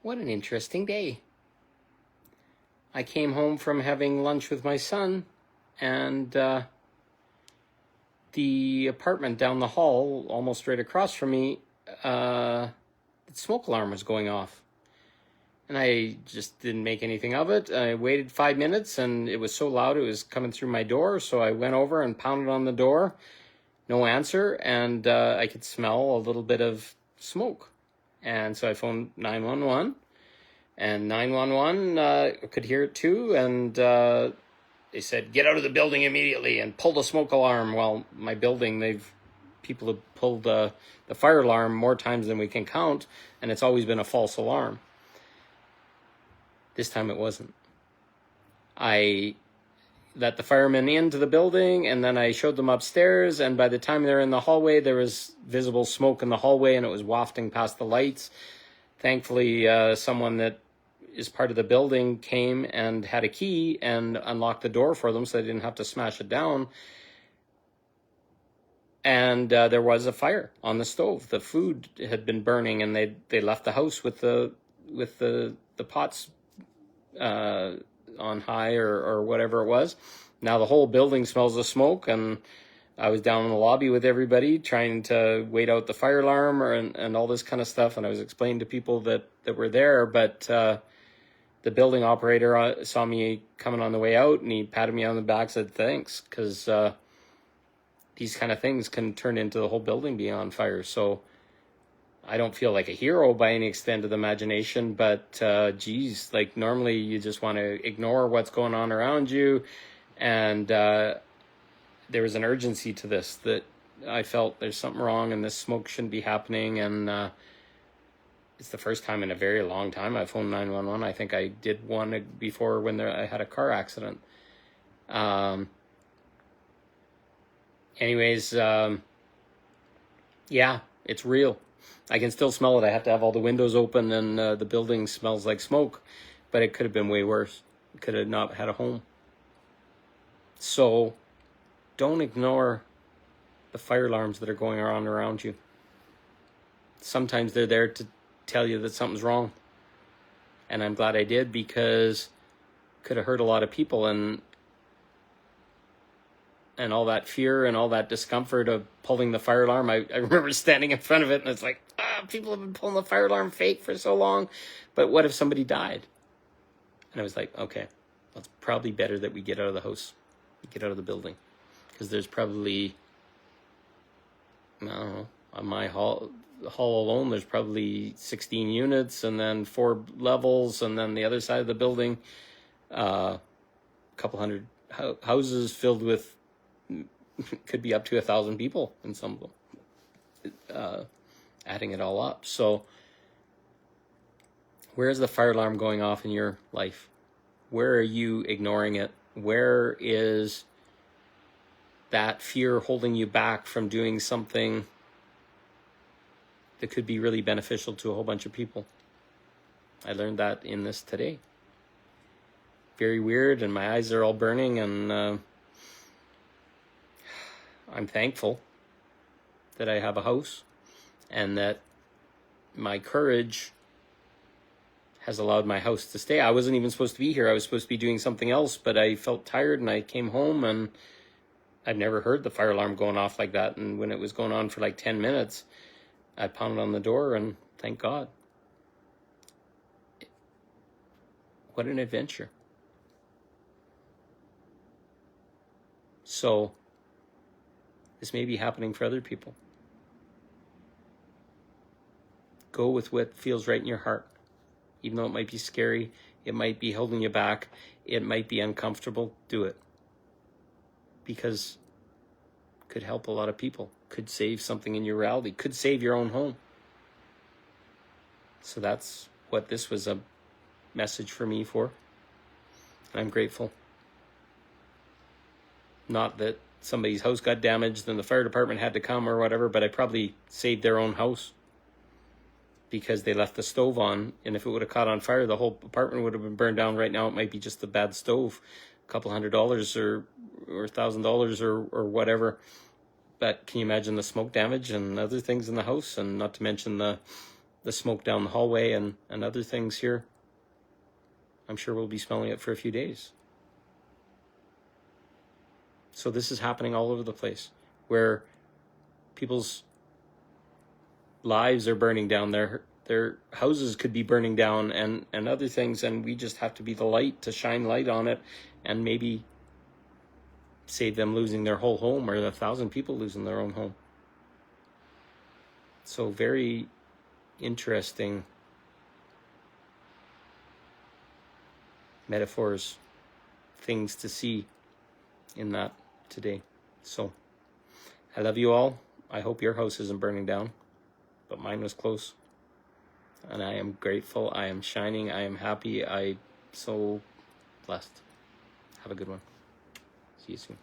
What an interesting day. I came home from having lunch with my son, and the apartment down the hall, almost right across from me, the smoke alarm was going off. And I just didn't make anything of it. I waited 5 minutes, and it was so loud it was coming through my door, so I went over and pounded on the door. No answer, and I could smell a little bit of smoke. And so I phoned 911. And 911 could hear it too, and they said, get out of the building immediately and pull the smoke alarm. Well, my building, people have pulled the fire alarm more times than we can count, and it's always been a false alarm. This time it wasn't. I let the firemen into the building, and then I showed them upstairs, and by the time they're in the hallway, there was visible smoke in the hallway, and it was wafting past the lights. Thankfully, someone that is part of the building came and had a key and unlocked the door for them so they didn't have to smash it down. And there was a fire on the stove. The food had been burning, and they left the house with the pots on high or whatever it was. Now the whole building smells of smoke, and I was down in the lobby with everybody trying to wait out the fire alarm and all this kind of stuff. And I was explaining to people that were there, but the building operator saw me coming on the way out, and he patted me on the back, said thanks, because these kind of things can turn into the whole building being on fire. So I don't feel like a hero by any extent of the imagination, but geez, like normally you just want to ignore what's going on around you. And there was an urgency to this that I felt there's something wrong and this smoke shouldn't be happening. And it's the first time in a very long time I've phoned 911. I think I did one before when I had a car accident. Yeah, it's real. I can still smell it. I have to have all the windows open, and the building smells like smoke, but it could have been way worse. It could have not had a home. So don't ignore the fire alarms that are going on around you. Sometimes they're there to tell you that something's wrong. And I'm glad I did, because it could have hurt a lot of people, and all that fear and all that discomfort of pulling the fire alarm. I remember standing in front of it, and it's like, people have been pulling the fire alarm fake for so long. But what if somebody died? And I was like, okay, well, it's probably better that we get out of the house, get out of the building, because there's probably, I don't know, on my hall alone, there's probably 16 units, and then 4 levels, and then the other side of the building, a couple hundred houses filled with, could be up to 1,000 people in some of them, adding it all up. So where is the fire alarm going off in your life? Where are you ignoring it? Where is that fear holding you back from doing something that could be really beneficial to a whole bunch of people? I learned that in this today. Very weird, and my eyes are all burning, and I'm thankful that I have a house, and that my courage has allowed my house to stay. I wasn't even supposed to be here. I was supposed to be doing something else, but I felt tired, and I came home, and I've never heard the fire alarm going off like that. And when it was going on for like 10 minutes, I pounded on the door, and thank God. What an adventure. So this may be happening for other people. Go with what feels right in your heart. Even though it might be scary, it might be holding you back, it might be uncomfortable, do it. Because it could help a lot of people, could save something in your reality, could save your own home. So that's what this was a message for me for. And I'm grateful. Not that somebody's house got damaged and the fire department had to come or whatever, but I probably saved their own house because they left the stove on. And if it would have caught on fire, the whole apartment would have been burned down. Right now, it might be just the bad stove, a couple $100 or $1,000 or whatever. But can you imagine the smoke damage and other things in the house, and not to mention the the smoke down the hallway and other things here, I'm sure we'll be smelling it for a few days. So this is happening all over the place, where people's lives are burning down, their houses could be burning down, and other things, and we just have to be the light to shine light on it, and maybe save them losing their whole home, or 1,000 people losing their own home. So very interesting metaphors, things to see in that today. So I love you all. I hope your house isn't burning down, but mine was close. And I am grateful. I am shining. I am happy. I'm so blessed. Have a good one. See you soon.